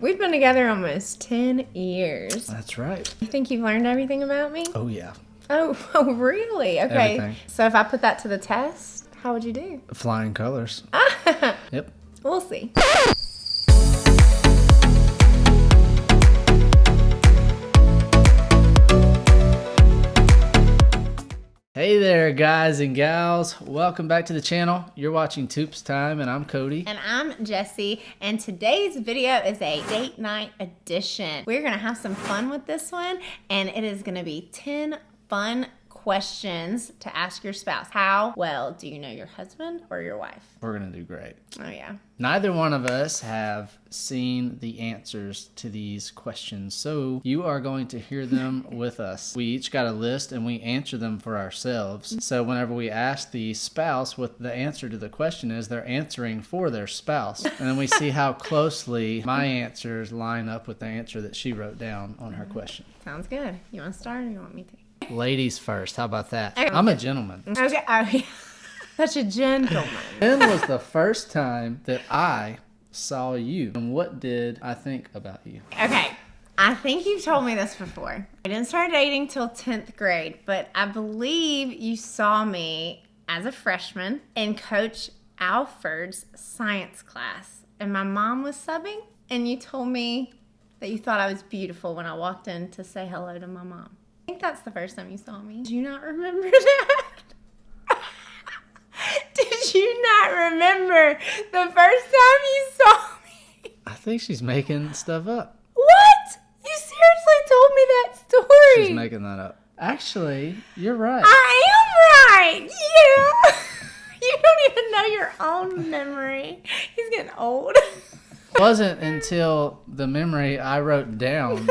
We've been together almost 10 years. That's right. You think you've learned everything about me? Oh, yeah. Oh, really? Okay. Everything. So if I put that to the test, how would you do? Flying colors. Yep. We'll see. Hey there, guys and gals. Welcome back to the channel. You're watching Toops Time, and I'm Cody. And I'm Jessie, and today's video is a date night edition. We're gonna have some fun with this one, and it is gonna be 10 fun questions to ask your spouse. How well do you know your husband or your wife? We're going to do great. Oh, yeah. Neither one of us have seen the answers to these questions, so you are going to hear them with us. We each got a list and we answer them for ourselves. So whenever we ask the spouse what the answer to the question is, they're answering for their spouse. And then we see how closely my answers line up with the answer that she wrote down on her question. Sounds good. You want to start or you want me to? Ladies first. How about that? Okay. I'm a gentleman. Okay. Oh, yeah. Such a gentleman. When was the first time that I saw you? And what did I think about you? Okay. I think you've told me this before. I didn't start dating till 10th grade, but I believe you saw me as a freshman in Coach Alford's science class. And my mom was subbing, and you told me that you thought I was beautiful when I walked in to say hello to my mom. I think that's the first time you saw me. Do you not remember that? Did you not remember the first time you saw me? I think she's making stuff up. What? You seriously told me that story? She's making that up. Actually, you're right. I am right. You. You don't even know your own memory. He's getting old. It wasn't until the memory I wrote down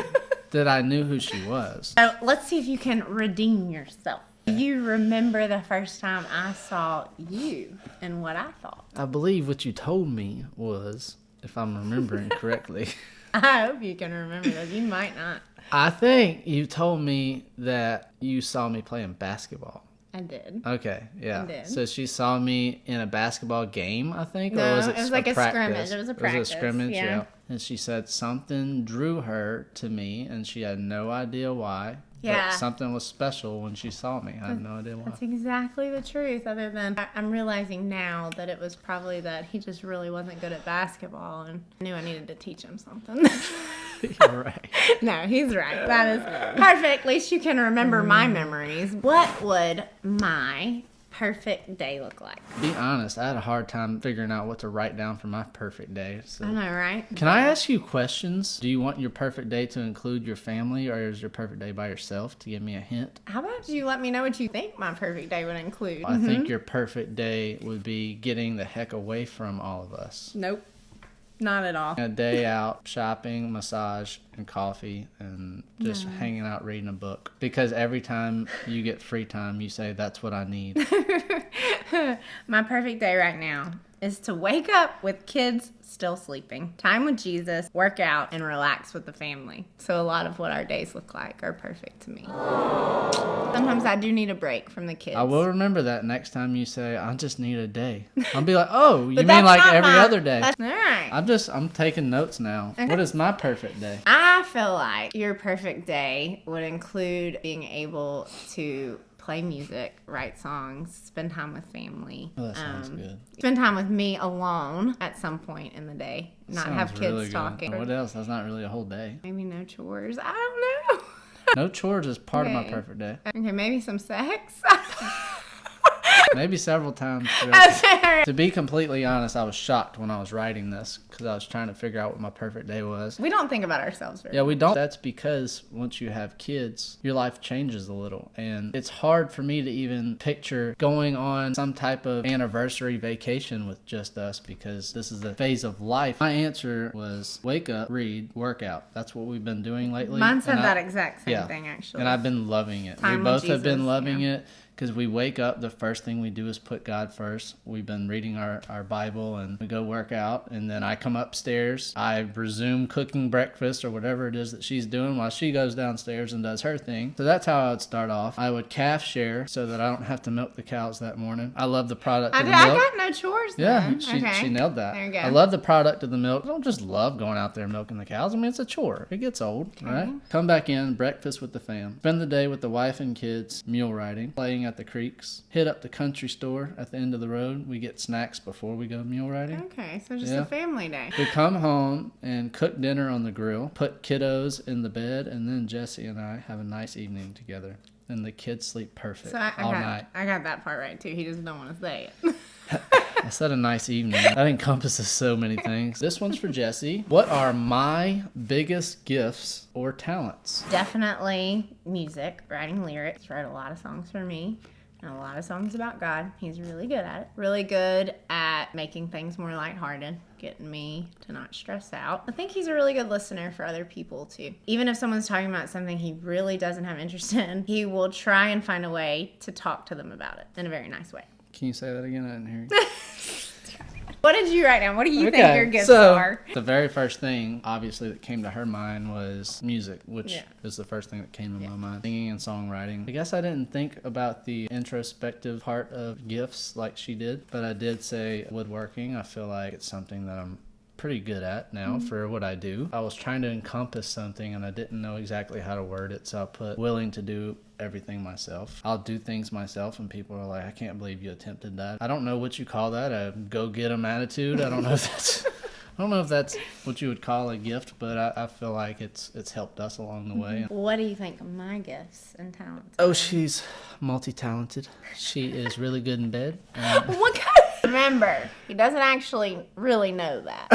that I knew who she was. So let's see if you can redeem yourself. You remember the first time I saw you and what I thought. I believe what you told me was, if I'm remembering correctly, I hope you can remember that. You might not. I think you told me that you saw me playing basketball. I did. Okay, yeah. I did. So she saw me in a basketball game, I think? No, or was it was like a practice? scrimmage. It was a practice. Was it a scrimmage? Yeah. And she said something drew her to me, and she had no idea why. Yeah. But something was special when she saw me. I had no idea why. That's exactly the truth, other than I'm realizing now that it was probably that he just really wasn't good at basketball, and I knew I needed to teach him something. You're right. No, he's right. That is perfect. At least you can remember my memories. What would my perfect day look like? Be honest, I had a hard time figuring out what to write down for my perfect day. So. I know, right? Can I ask you questions? Do you want your perfect day to include your family, or is your perfect day by yourself, to give me a hint? How about you let me know what you think my perfect day would include? I think your perfect day would be getting the heck away from all of us. Nope. Not at all. A day out shopping, massage, and coffee, and just hanging out reading a book. Because every time you get free time, you say, that's what I need. My perfect day right now is to wake up with kids still sleeping, time with Jesus, work out, and relax with the family. So a lot of what our days look like are perfect to me. Sometimes I do need a break from the kids. I will remember that next time you say, I just need a day. I'll be like, oh, you But mean that's like not every my- other day? All right. I'm taking notes now. Okay. What is my perfect day? I feel like your perfect day would include being able to play music, write songs, spend time with family. Oh, that sounds good. Spend time with me alone at some point in the day. Not Sounds have kids really good. talking. What else? That's not really a whole day. Maybe no chores. I don't know. No chores is part of my Okay. perfect day. Okay, maybe some sex. Maybe several times. Okay. To be completely honest, I was shocked when I was writing this because I was trying to figure out what my perfect day was. We don't think about ourselves very Yeah, we don't. That's because once you have kids, your life changes a little. And it's hard for me to even picture going on some type of anniversary vacation with just us because this is the phase of life. My answer was wake up, read, workout. That's what we've been doing lately. Mine said And that exact same yeah. thing, actually. And I've been loving it. Time We with both have been Jesus, loving yeah. it. because we wake up, the first thing we do is put God first. We've been reading our Bible, and we go work out, and then I come upstairs. I resume cooking breakfast or whatever it is that she's doing while she goes downstairs and does her thing. So that's how I would start off. I would calf share so that I don't have to milk the cows that morning. I love the product of the milk. I got no chores then. She nailed that. There you go. I love the product of the milk. I don't just love going out there milking the cows. I mean, it's a chore. It gets old, right? Come back in, breakfast with the fam. Spend the day with the wife and kids, mule riding, playing at the creeks. Hit up the country store at the end of the road. We get snacks before we go mule riding. Okay, so just a family day. We come home and cook dinner on the grill, put kiddos in the bed, and then Jesse and I have a nice evening together. And the kids sleep perfect all night. I got that part right, too. He just don't want to say it. I said a nice evening. That encompasses so many things. This one's for Jesse. What are my biggest gifts or talents? Definitely music, writing lyrics. Wrote a lot of songs for me. And a lot of songs about God. He's really good at it. Really good at making things more lighthearted, getting me to not stress out. I think he's a really good listener for other people too. Even if someone's talking about something he really doesn't have interest in, he will try and find a way to talk to them about it in a very nice way. Can you say that again? I didn't hear you. What did you write down? What do you think your gifts are? The very first thing, obviously, that came to her mind was music, which is the first thing that came to my mind. Singing and songwriting. I guess I didn't think about the introspective part of gifts like she did, but I did say woodworking. I feel like it's something that I'm pretty good at now for what I do. I was trying to encompass something and I didn't know exactly how to word it, so I put willing to do everything myself. I'll do things myself and people are like, I can't believe you attempted that. I don't know what you call that, a go-get-em attitude. I don't know if that's what you would call a gift, but I feel like it's helped us along the way. What do you think my gifts and talents are? Oh, she's multi-talented. She is really good in bed. What kind? Remember, he doesn't actually really know that.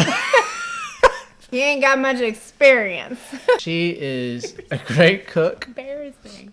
He ain't got much experience. She is a great cook. Embarrassing.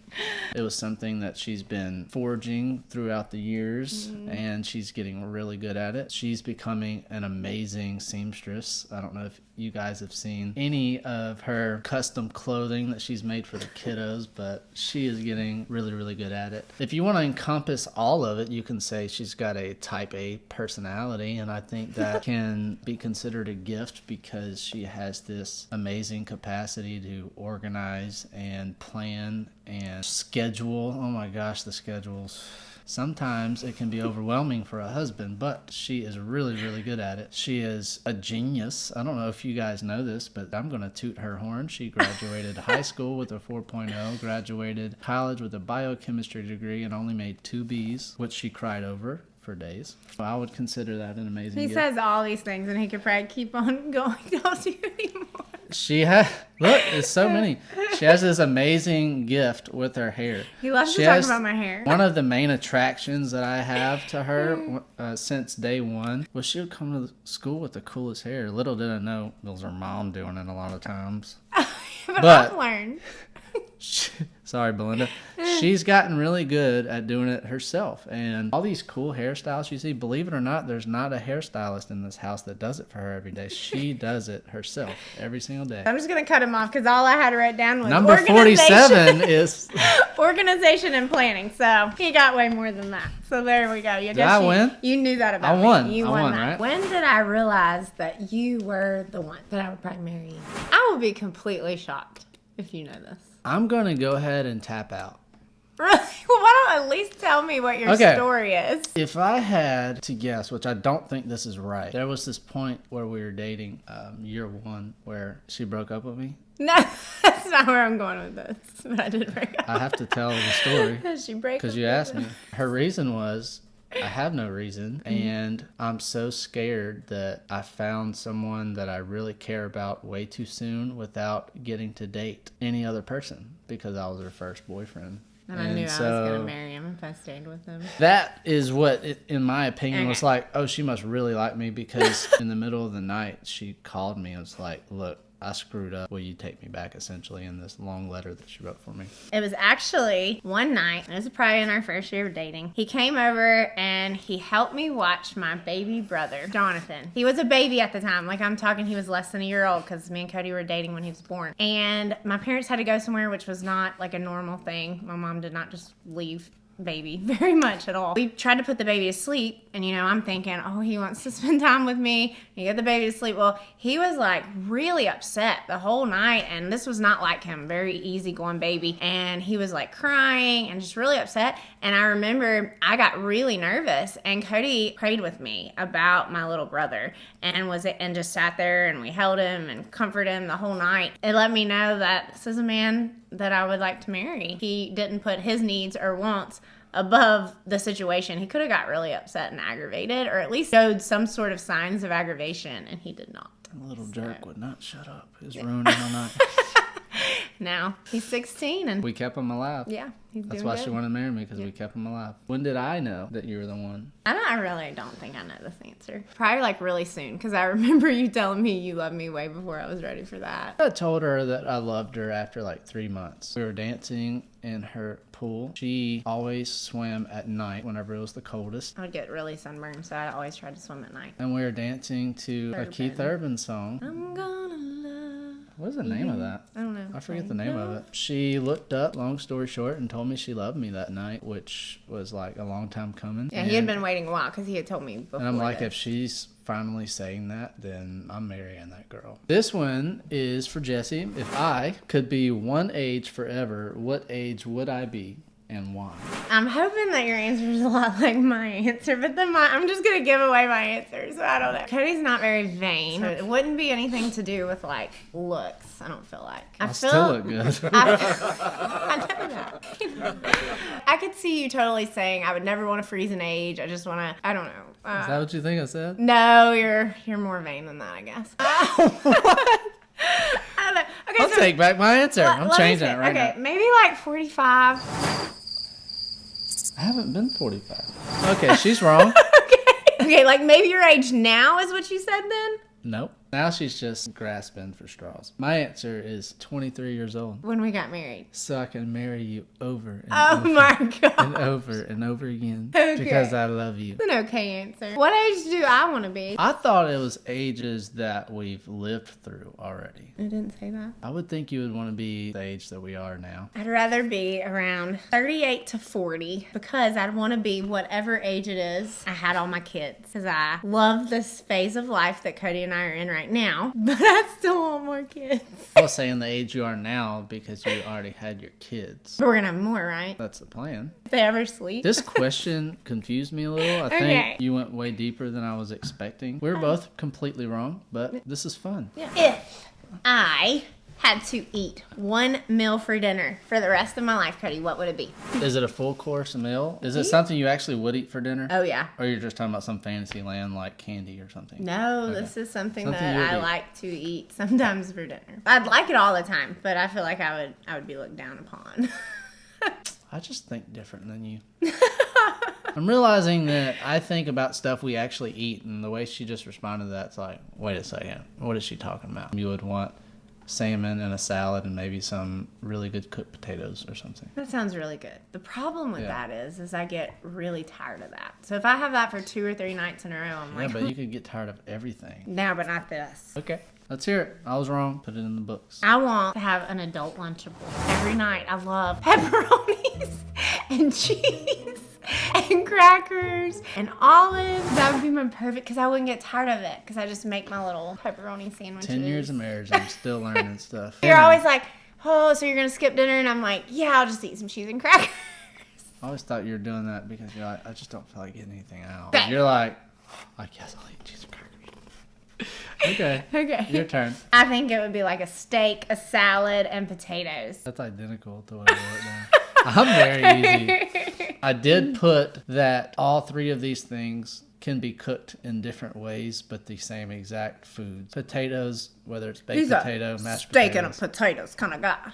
It was something that she's been forging throughout the years, and she's getting really good at it. She's becoming an amazing seamstress. I don't know if you guys have seen any of her custom clothing that she's made for the kiddos, but she is getting really, really good at it. If you want to encompass all of it, you can say she's got a type A personality, and I think that can be considered a gift because she has this amazing capacity to organize and plan and schedule. Oh my gosh, the schedules. Sometimes it can be overwhelming for a husband, but she is really, really good at it. She is a genius. I don't know if you guys know this, but I'm going to toot her horn. She graduated high school with a 4.0, graduated college with a biochemistry degree, and only made 2 Bs, which she cried over for days. I would consider that an amazing gift. He says all these things, and he could probably keep on going. Don't do anymore. She has, look, it's so many. She has this amazing gift with her hair. He loves to talk about my hair. One of the main attractions that I have to her since day one was she would come to school with the coolest hair. Little did I know it was her mom doing it a lot of times. but I've learned. Sorry, Belinda. She's gotten really good at doing it herself. And all these cool hairstyles you see, believe it or not, there's not a hairstylist in this house that does it for her every day. She does it herself every single day. I'm just going to cut him off because all I had to write down was number 47 is organization and planning. So he got way more than that. So there we go. Did I win? You knew that about me. I won. You won that. Right? When did I realize that you were the one that I would probably marry you? I would be completely shocked if you know this. I'm going to go ahead and tap out. Really? Well, why don't at least tell me what your story is? If I had to guess, which I don't think this is right, there was this point where we were dating, year 1, where she broke up with me. No, that's not where I'm going with this. But I did break up. I have to tell the story. She break up because you asked me. Her reason was, I have no reason, and I'm so scared that I found someone that I really care about way too soon without getting to date any other person because I was her first boyfriend. And I knew I was going to marry him if I stayed with him. That is what, in my opinion, was like, oh, she must really like me because in the middle of the night, she called me and was like, look, I screwed up. Will you take me back, essentially, in this long letter that she wrote for me? It was actually one night. It was probably in our first year of dating. He came over and he helped me watch my baby brother, Jonathan. He was a baby at the time. Like, I'm talking, he was less than a year old because me and Cody were dating when he was born. And my parents had to go somewhere, which was not like a normal thing. My mom did not just leave baby very much at all. We tried to put the baby to sleep, and I'm thinking, oh, he wants to spend time with me. You get the baby to sleep. Well, he was like really upset the whole night, and this was not like him, very easygoing baby. And he was like crying and just really upset. And I remember I got really nervous, and Cody prayed with me about my little brother and just sat there, and we held him and comforted him the whole night. It let me know that this is a man that I would like to marry. He didn't put his needs or wants above the situation. He could have got really upset and aggravated, or at least showed some sort of signs of aggravation, and he did not. The little jerk would not shut up. He was ruining my night. Now he's 16, and we kept him alive. Yeah, that's why she wanted to marry me, because we kept him alive. When did I know that you were the one? I really don't think I know this answer. Probably like really soon, because I remember you telling me you loved me way before I was ready for that. I told her that I loved her after like 3 months. We were dancing in her pool. She always swam at night whenever it was the coldest. I would get really sunburned, so I always tried to swim at night. And we were dancing to a Keith Urban song. I'm gonna love. What is the name of that? I don't know. I forget the name of it. She looked up, long story short, and told me she loved me that night, which was like a long time coming. Yeah, he had been waiting a while because he had told me before. And I'm like, this. if she's finally saying that, then I'm marrying that girl. This one is for Jesse. If I could be one age forever, what age would I be? And why? I'm hoping that your answer is a lot like my answer, but then I'm just going to give away my answer, so I don't know. Cody's not very vain, so it wouldn't be anything to do with, like, looks, I don't feel like. I still look good. I know that. I could see you totally saying, I would never want to freeze an age, I just want to, I don't know. Is that what you think I said? No, you're more vain than that, I guess. What? I don't know. Okay, I'll take back my answer. I'm changing it right now. Okay, maybe like 45. I haven't been 45. Okay, she's wrong. Okay, like maybe your age now is what you said then? Nope. Now she's just grasping for straws. My answer is 23 years old. When we got married. So I can marry you over and over. My God. And over and over again. Okay. Because I love you. It's an okay answer. What age do I want to be? I thought it was ages that we've lived through already. I didn't say that. I would think you would want to be the age that we are now. I'd rather be around 38 to 40 because I'd want to be whatever age it is I had all my kids. Because I love this phase of life that Cody and I are in right now, but I still want more kids. I was saying the age you are now because you already had your kids. But we're going to have more, right? That's the plan. If they ever sleep. This question confused me a little. I Okay. think you went way deeper than I was expecting. We were both completely wrong, but this is fun. Yeah. If I had to eat one meal for dinner for the rest of my life, Cody, what would it be? Is it a full course meal? Is it something you actually would eat for dinner? Oh, yeah. Or you're just talking about some fantasy land like candy or something? No, Okay. this is something Something that you would I eat. like to eat sometimes for dinner. I'd like it all the time, but I feel like I would be looked down upon. I just think different than you. I'm realizing that I think about stuff we actually eat, and the way she just responded to that's like, wait a second, what is she talking about? You would want salmon and a salad and maybe some really good cooked potatoes or something. That sounds really good. The problem with that is I get really tired of that. So if I have that for 2 or 3 nights in a row, I'm Yeah, like, but you could get tired of everything. no, but not this. Okay, let's hear it. I was wrong. Put it in the books. I want to have an adult Lunchable every night. I love pepperonis and cheese and crackers and olives. That would be my perfect, because I wouldn't get tired of it, because I just make my little pepperoni sandwiches. 10 years of marriage, I'm still learning stuff. You're always like, oh, so you're going to skip dinner? And I'm like, yeah, I'll just eat some cheese and crackers. I always thought you were doing that because you're like, I just don't feel like getting anything out. Right. You're like, I guess I'll eat cheese and crackers. Okay. Okay. Your turn. I think it would be like a steak, a salad, and potatoes. That's identical to what I wrote down. I'm very easy. I did put that all 3 of these things can be cooked in different ways, but the same exact foods. Potatoes, whether it's baked potato, mashed potatoes. Steak and a potatoes kind of guy.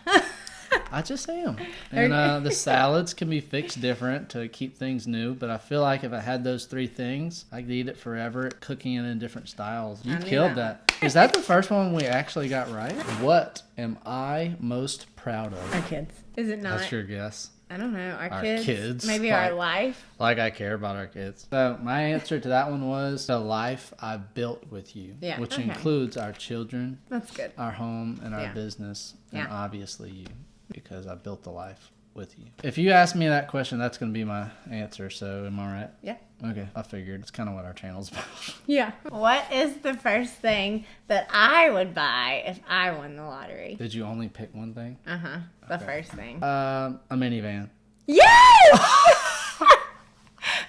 I just am. And the salads can be fixed different to keep things new, but I feel like if I had those 3 things, I could eat it forever, cooking it in different styles. You killed that. Is that the first one we actually got right? What am I most proud of? Our kids. Is it not? That's your guess. I don't know. Our kids. kids, Maybe like- our life. Like I care about our kids. So my answer to that one was the life I built with you, Yeah, which okay. includes our children, That's good. our home, and our Yeah. business, and Yeah. obviously you, because I built the life with you. If you ask me that question, that's going to be my answer. So am I right? Yeah. Okay, I figured. It's kind of what our channel's about. Yeah. What is the first thing that I would buy if I won the lottery? Did you only pick one thing? The first thing. A minivan. Yes!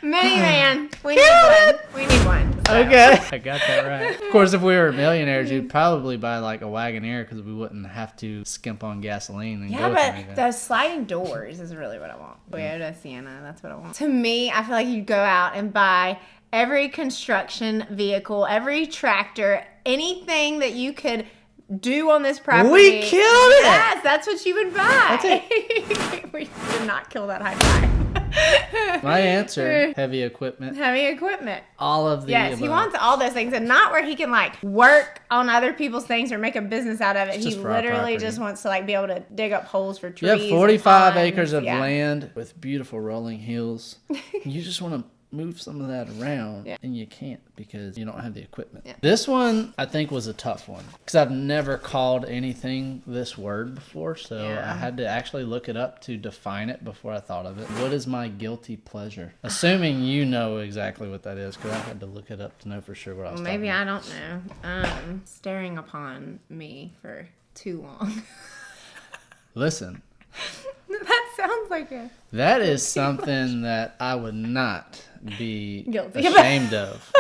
Minivan. We need one. We need one. So. Okay. I got that right. Of course, if we were millionaires, you'd probably buy like a Wagoneer because we wouldn't have to skimp on gasoline and Yeah, go but anything. those sliding doors is really what I want. Toyota Sienna, that's what I want. To me, I feel like you'd go out and buy every construction vehicle, every tractor, anything that you could do on this property. We killed it! Yes, that's what you would buy. That's it. We did not kill that high five. My answer, heavy equipment. Heavy equipment. All of the Yes, he wants all those things, and not where he can like work on other people's things or make a business out of it. It's He just for our literally property. just wants to like be able to dig up holes for You trees. have and 45 ponds. acres of Yeah. land with beautiful rolling hills. You just want to move some of that around, Yeah. and you can't because you don't have the equipment. Yeah. This one, I think, was a tough one because I've never called anything this word before, so Yeah. I had to actually look it up to define it before I thought of it. What is my guilty pleasure? Assuming you know exactly what that is, because I had to look it up to know for sure what I was Maybe talking I don't know. Staring upon me for too long. Listen, That sounds like a that is something that I would not be Guilty of. ashamed of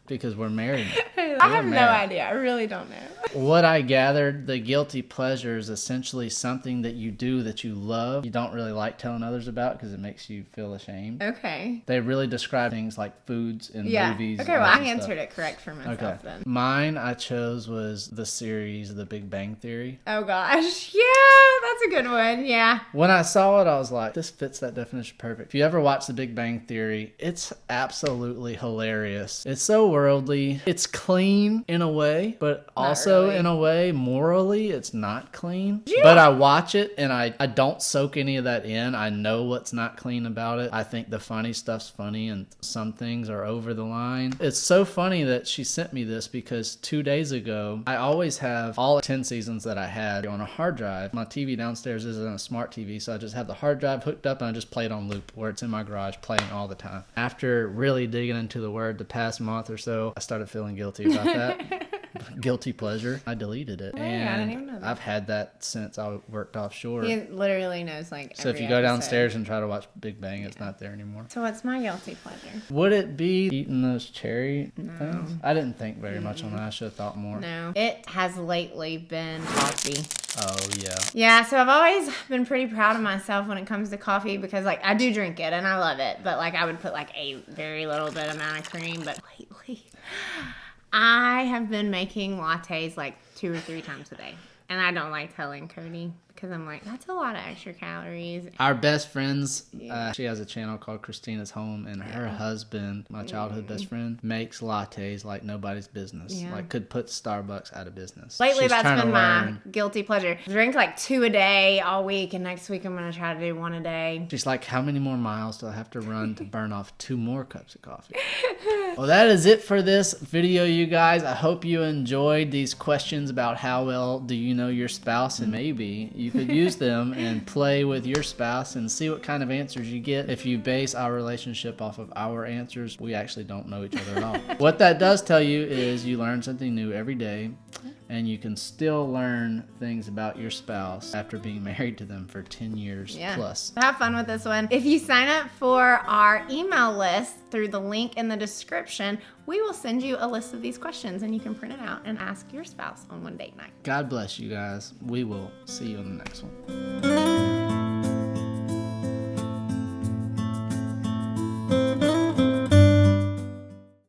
because we're married now. I have no married. idea. I really don't know. What I gathered, the guilty pleasure is essentially something that you do that you love. You don't really like telling others about because it makes you feel ashamed. Okay. They really describe things like foods and Yeah. movies. Okay, and well, that I stuff. answered it correct for myself Okay. then. Mine I chose was the series The Big Bang Theory. Oh, gosh. Yeah, that's a good one. Yeah. When I saw it, I was like, this fits that definition perfect. If you ever watch The Big Bang Theory, it's absolutely hilarious. It's so worldly. It's clean in a way, but also really. in a way, morally, it's not clean. But I watch it and I don't soak any of that in. I know what's not clean about it. I think the funny stuff's funny and some things are over the line. It's so funny that she sent me this because 2 days ago, I always have all 10 seasons that I had on a hard drive. My TV downstairs isn't a smart TV, so I just have the hard drive hooked up and I just play it on loop where it's in my garage playing all the time. After really digging into the word the past month or so, I started feeling guilty about that. Guilty pleasure. I deleted it. Oh, yeah, I and didn't even know that. I've had that since I worked offshore. He literally knows like So if every you go episode. downstairs and try to watch Big Bang, it's not there anymore. So what's my guilty pleasure? Would it be eating those cherry things? I didn't think very much on that. I should have thought more. No. It has lately been coffee. Oh, yeah. Yeah, so I've always been pretty proud of myself when it comes to coffee because, like, I do drink it and I love it, but, like, I would put, like, a very little bit amount of cream. But lately, I have been making lattes, like, 2 or 3 times a day. And I don't like telling Cody because I'm like, that's a lot of extra calories. Our best friends, she has a channel called Christina's Home, and her husband, my childhood best friend, makes lattes like nobody's business. Yeah. Like, could put Starbucks out of business. Lately, She's that's trying to been my learn. guilty pleasure. Drink, like, 2 a day all week, and next week I'm going to try to do 1 a day. She's like, how many more miles do I have to run to burn off 2 more cups of coffee? Well, that is it for this video, you guys. I hope you enjoyed these questions about how well do you know your spouse, and maybe you could use them and play with your spouse and see what kind of answers you get. If you base our relationship off of our answers, we actually don't know each other at all. What that does tell you is you learn something new every day, and you can still learn things about your spouse after being married to them for 10 years plus. Have fun with this one. If you sign up for our email list through the link in the description, we will send you a list of these questions and you can print it out and ask your spouse on one date night. God bless you guys. We will see you on the next one.